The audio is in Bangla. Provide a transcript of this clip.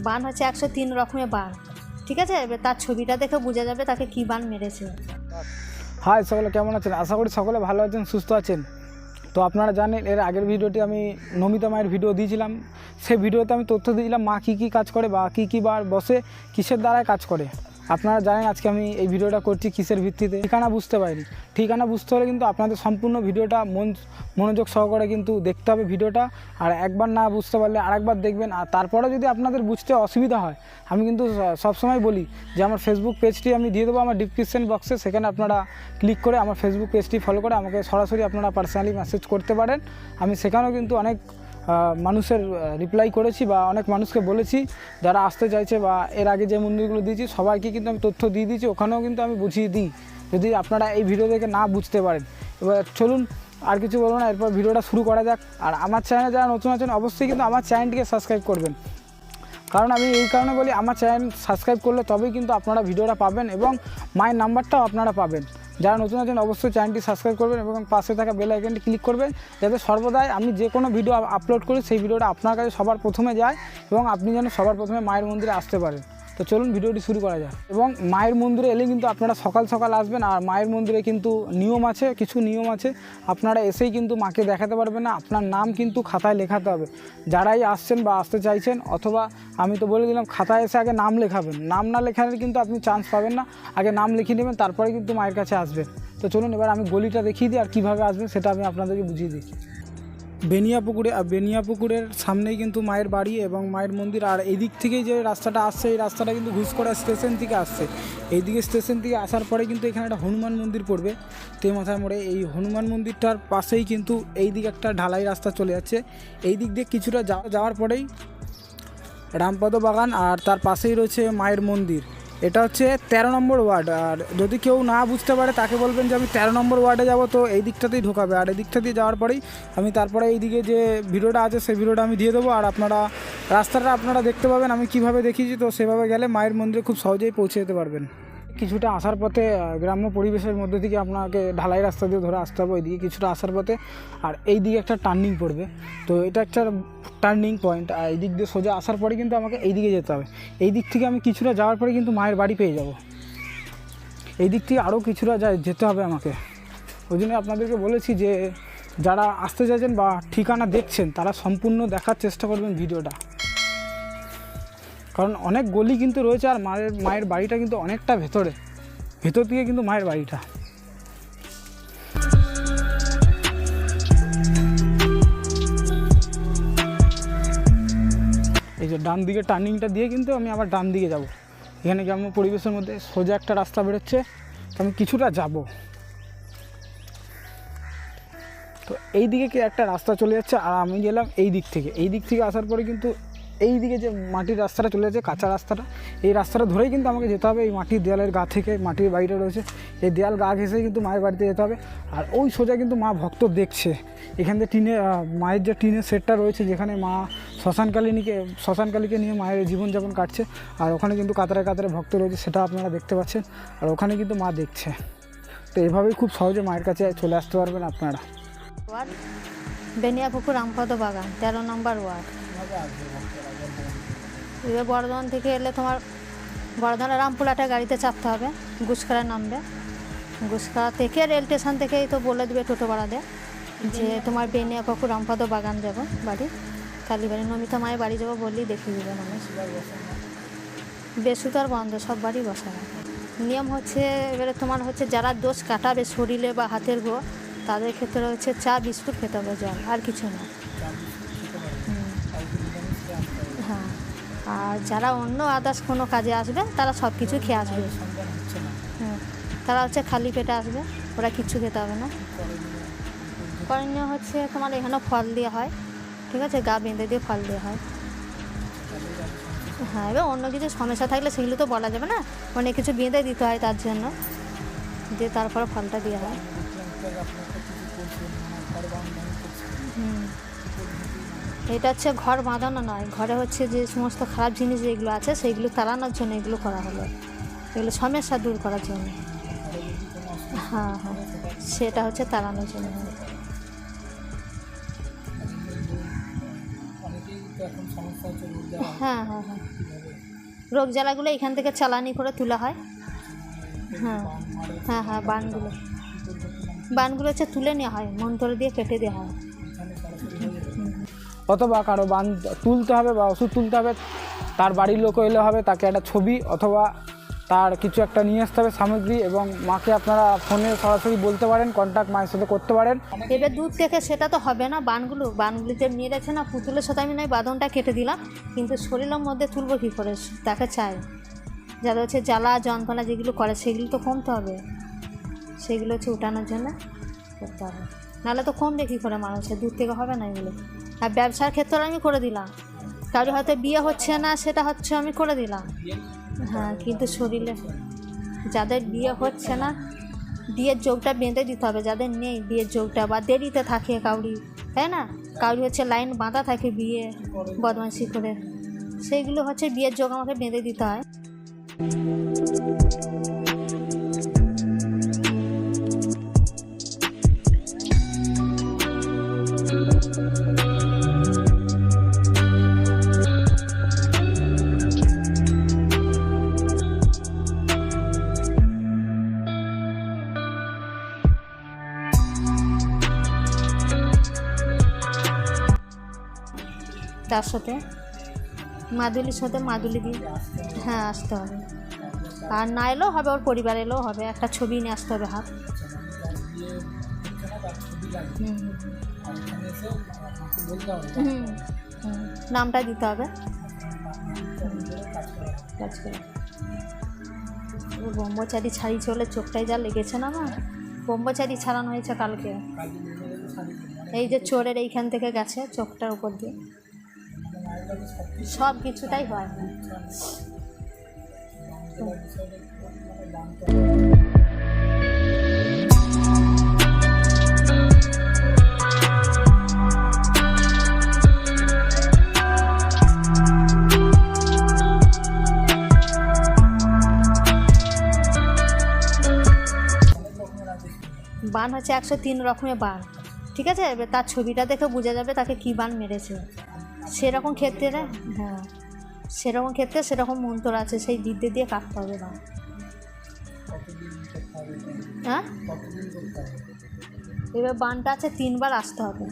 বান হচ্ছে 103 রকমের বান, ঠিক আছে? এবার তার ছবিটা দেখে বোঝা যাবে তাকে কী বান মেরেছে। হাই সকলে, কেমন আছেন? আশা করি সকলে ভালো আছেন, সুস্থ আছেন। তো আপনারা জানেন এর আগের ভিডিওটি আমি নমিতা মায়ের ভিডিও দিয়েছিলাম। সেই ভিডিওতে আমি তথ্য দিয়েছিলাম মা কী কী কাজ করে বা কী বার বসে কিসের দ্বারায় কাজ করে। আপনারা জানেন আজকে আমি এই ভিডিওটা করছি কিসের ভিত্তিতে। ঠিকানা বুঝতে পারিনি, ঠিকানা বুঝতে হলে কিন্তু আপনাদের সম্পূর্ণ ভিডিওটা মনোযোগ সহকারে কিন্তু দেখতে হবে ভিডিওটা। আর একবার না বুঝতে পারলে আরেকবার দেখবেন। আর তারপরে যদি আপনাদের বুঝতে অসুবিধা হয়, আমি কিন্তু সবসময় বলি যে আমার ফেসবুক পেজটি আমি দিয়ে দেবো আমার ডিসক্রিপশন বক্সে, সেখানে আপনারা ক্লিক করে আমার ফেসবুক পেজটি ফলো করে আমাকে সরাসরি আপনারা পার্সোনালি মেসেজ করতে পারেন। আমি সেখানেও কিন্তু অনেক মানুষের রিপ্লাই করেছি বা অনেক মানুষকে বলেছি যারা আসতে চাইছে, বা এর আগে যে মন্দিরগুলো দিয়েছি সবাইকে কিন্তু আমি তথ্য দিয়ে দিয়েছি, ওখানেও কিন্তু আমি বুঝিয়ে দিই যদি আপনারা এই ভিডিও থেকে না বুঝতে পারেন। এবার চলুন আর কিছু বলবো না, এরপর ভিডিওটা শুরু করা যাক। আর আমার চ্যানেলে যারা নতুন আছেন অবশ্যই কিন্তু আমার চ্যানেলটিকে সাবস্ক্রাইব করবেন, কারণ আমি এই কারণে বলি আমার চ্যানেল সাবস্ক্রাইব করলে তবেই কিন্তু আপনারা ভিডিওটা পাবেন এবং মায়ের নাম্বারটাও আপনারা পাবেন। যারা নতুন আছেন অবশ্যই চ্যানেলটি সাবস্ক্রাইব করবেন এবং পাশে থাকা বেল আইকনটি ক্লিক করবেন, যাতে সর্বদাই আমি যে কোনো ভিডিও আপলোড করি সেই ভিডিওটা আপনার কাছে সবার প্রথমে যায় এবং আপনি যেন সবার প্রথমে মায়ের মন্দিরে আসতে পারেন। তো চলুন ভিডিওটি শুরু করা যায়। এবং মায়ের মন্দিরে এলে কিন্তু আপনারা সকাল সকাল আসবেন। আর মায়ের মন্দিরে কিন্তু নিয়ম আছে, কিছু নিয়ম আছে, আপনারা এসেই কিন্তু মাকে দেখাতে পারবেন না, আপনার নাম কিন্তু খাতায় লেখাতে হবে। যারাই আসছেন বা আসতে চাইছেন, অথবা আমি তো বলে দিলাম খাতায় এসে আগে নাম লেখাবেন, নাম না লেখালে কিন্তু আপনি চান্স পাবেন না। আগে নাম লিখিয়ে নেবেন, তারপরে কিন্তু মায়ের কাছে আসবেন। তো চলুন এবার আমি গলিটা দেখিয়ে দিই আর কীভাবে আসবেন সেটা আমি আপনাদেরকে বুঝিয়ে দিই। বেনিয়াপুকুরের সামনেই কিন্তু মায়ের বাড়ি এবং মায়ের মন্দির। আর এই দিক থেকেই যে রাস্তাটা আসছে, এই রাস্তাটা কিন্তু ঘুষকরা স্টেশন থেকে আসছে। এইদিকে স্টেশন থেকে আসার পরে কিন্তু এখানে একটা হনুমান মন্দির পড়বে তেমাথার মোড়ে। এই হনুমান মন্দিরটার পাশেই কিন্তু এই দিকে একটা ঢালাই রাস্তা চলে যাচ্ছে। এই দিক দিয়ে কিছুটা যাওয়ার পরেই রামপদ বাগান, আর তার পাশেই রয়েছে মায়ের মন্দির। এটা হচ্ছে 13 নম্বর ওয়ার্ড। আর যদি কেউ না বুঝতে পারে তাকে বলবেন যে আমি 13 নম্বর ওয়ার্ডে যাব, তো এই দিকটাতেই ঢোকাবে। আর এই দিকটা দিয়ে যাওয়ার পরেই আমি তারপরে এইদিকে যে ভিডিওটা আছে সেই ভিডিওটা আমি দিয়ে দেবো। আর আপনারা রাস্তাটা আপনারা দেখতে পাবেন আমি কিভাবে দেখিয়েছি, তো সেভাবে গেলে মায়ের মন্দিরে খুব সহজেই পৌঁছে যেতে পারবেন। কিছুটা আসার পথে গ্রাম্য পরিবেশের মধ্যে থেকে আপনাকে ঢালাই রাস্তা দিয়ে ধরে আসতে হবে ওইদিকে কিছুটা আসার পথে। আর এই দিকে একটা টার্নিং পড়বে, তো এটা একটা টার্নিং পয়েন্ট। আর এই দিক দিয়ে সোজা আসার পরে কিন্তু আমাকে এই দিকে যেতে হবে। এই দিক থেকে আমি কিছুটা যাওয়ার পরে কিন্তু মায়ের বাড়ি পেয়ে যাব। এই দিক থেকে আরও কিছুটা যেতে হবে আমাকে। ওই জন্য আপনাদেরকে বলেছি যে যারা আসতে চাইছেন বা ঠিকানা দেখছেন তারা সম্পূর্ণ দেখার চেষ্টা করবেন ভিডিওটা, কারণ অনেক গলি কিন্তু রয়েছে। আর মায়ের বাড়িটা কিন্তু অনেকটা ভেতর থেকে কিন্তু মায়ের বাড়িটা। এই যে ডান দিকে টার্নিংটা দিয়ে কিন্তু আমি আবার ডান দিকে যাব। এখানে গ্রাম্য পরিবেশের মধ্যে সোজা একটা রাস্তা বেরোচ্ছে, তো আমি কিছুটা যাব। তো এই দিকে কি একটা রাস্তা চলে যাচ্ছে, আর আমি গেলাম এই দিক থেকে আসার পরে কিন্তু এই দিকে যে মাটির রাস্তাটা চলে যাচ্ছে, কাঁচা রাস্তাটা, এই রাস্তাটা ধরেই কিন্তু আমাকে যেতে হবে। এই মাটির দেয়ালের গা থেকে, মাটির বাড়িটা রয়েছে, এই দেয়াল গা ঘেঁষেই কিন্তু মায়ের বাড়িতে যেতে হবে। আর ওই সোজা কিন্তু মা ভক্ত দেখছে। এখান থেকে মায়ের যে টিনের সেটটা রয়েছে, যেখানে মা শ্মশানকালীকে নিয়ে মায়ের জীবনযাপন কাটছে, আর ওখানে কিন্তু কাতারে কাতারে ভক্ত রয়েছে, সেটা আপনারা দেখতে পাচ্ছেন। আর ওখানে কিন্তু মা দেখছে। তো এভাবেই খুব সহজে মায়ের কাছে চলে আসতে পারবেন আপনারা। ওয়ার্ড বেনিয়াপুকুর রামপদ বাগান 13 নম্বর ওয়ার্ড। এবার বর্ধমান থেকে এলে তোমার বর্ধমানের রামপুরহাটে গাড়িতে চাপতে হবে, গুসকরায় নামবে। গুসকরা থেকে রেল স্টেশন থেকেই তো বলে দেবে টোটো ভাড়া দেয় যে তোমার বেনিয়াপুকুর রামপদ বাগান যাব বাড়ি, কালীবাড়ি নমিতা মায়ের বাড়ি যাবো বললেই দেখিয়ে দেবে মানুষ। বেসুতার বন্ধ, সব বাড়ি বসা হয়। নিয়ম হচ্ছে এবারে তোমার হচ্ছে যারা দোষ কাটাবে শরীরে বা হাতের গো, তাদের ক্ষেত্রে হচ্ছে চা বিস্কুট খেতে হবে, জল আর কিছু না। হ্যাঁ, আর যারা অন্য আদার্স কোনো কাজে আসবে তারা সব কিছু খেয়ে আসবে। হ্যাঁ, তারা হচ্ছে খালি পেটে আসবে, ওরা কিচ্ছু খেতে হবে না। করণীয় হচ্ছে তোমার এখানে ফল দেওয়া হয়, ঠিক আছে, গা বেঁধে দিয়ে ফল দেওয়া হয়। হ্যাঁ, এবার অন্য কিছু সমস্যা থাকলে সেগুলো তো বলা যাবে না, অনেক কিছু বেঁধে দিতে হয় তার জন্য, দিয়ে তারপরে ফলটা দেওয়া হয়। এটা হচ্ছে ঘর বাঁধানো নয়, ঘরে হচ্ছে যে সমস্ত খারাপ জিনিস যেগুলো আছে সেইগুলো তাড়ানোর জন্য এগুলো করা হলো, এগুলো সমস্যা দূর করার জন্য। হ্যাঁ, সেটা হচ্ছে তাড়ানোর জন্য। হ্যাঁ, রোগ জ্বালাগুলো এখান থেকে চালানি করে তোলা হয়। হ্যাঁ হ্যাঁ হ্যাঁ, বানগুলো হচ্ছে তুলে নেওয়া হয়, মন্ত্র দিয়ে কেটে দেওয়া হয়। অথবা কারো বান তুলতে হবে বা ওষুধ তুলতে হবে, তার বাড়ির লোক এলে হবে, তাকে একটা ছবি অথবা তার কিছু একটা নিয়ে আসতে হবে সামগ্রী, এবং মাকে আপনারা ফোনে সরাসরি বলতে পারেন, কন্ট্যাক্ট মায়ের সাথে করতে পারেন। এবার দূর থেকে সেটা তো হবে না, বানগুলিতে মেরেছে না, পুতুলের সাথে আমি নয় বাঁধনটা কেটে দিলাম, কিন্তু শরীরের মধ্যে তুলবো কী করে? তাকে চাই যাদের হচ্ছে জ্বালা যন্ত্রণা যেগুলো করে সেগুলো তো কমতে হবে, সেগুলো হচ্ছে উঠানোর জন্য করতে হবে, নাহলে তো কমবে কী করে মানুষের? দূর থেকে হবে না এগুলো। আর ব্যবসার ক্ষেত্রে আমি করে দিলাম, কারো হয়তো বিয়ে হচ্ছে না, সেটা হচ্ছে আমি করে দিলাম। হ্যাঁ, কিন্তু শরীরে যাদের বিয়ে হচ্ছে না, বিয়ের যোগটা বেঁধে দিতে হবে, যাদের নেই বিয়ের যোগটা বা দেরিতে থাকে কাউরি, তাই না? কাউরি হচ্ছে লাইন বাঁধা থাকে বিয়ে বদমাইশি করে, সেইগুলো হচ্ছে বিয়ের যোগ আমাকে বেঁধে দিতে হয়। তার সাথে মাদুলির সাথে মাদুলি দিয়ে হ্যাঁ আসতে হবে, আর না এলেও হবে, ওর পরিবার এলেও হবে, একটা ছবি নিয়ে আসতে হবে হাত। নামটা দিতে হবে। ব্রহ্মচারী ছাড়ি চলে, চোখটাই যা লেগেছে না আমার, ব্রহ্মচারী ছাড়ানো হয়েছে কালকে, এই যে চোরের এইখান থেকে গেছে চোখটার উপর দিয়ে, সব কিছুটাই হয়। বান হচ্ছে 103 রকমের বান, ঠিক আছে? এবার তার ছবিটা দেখে বোঝা যাবে তাকে কী বান মেরেছে। সেরকম ক্ষেত্রে হ্যাঁ, সেরকম ক্ষেত্রে সেরকম মন্ত্র আছে, সেই বিদ্যে দিয়ে কাটতে হবে বান। হ্যাঁ, এবার বানটা আছে 3 বার আসতে হবে।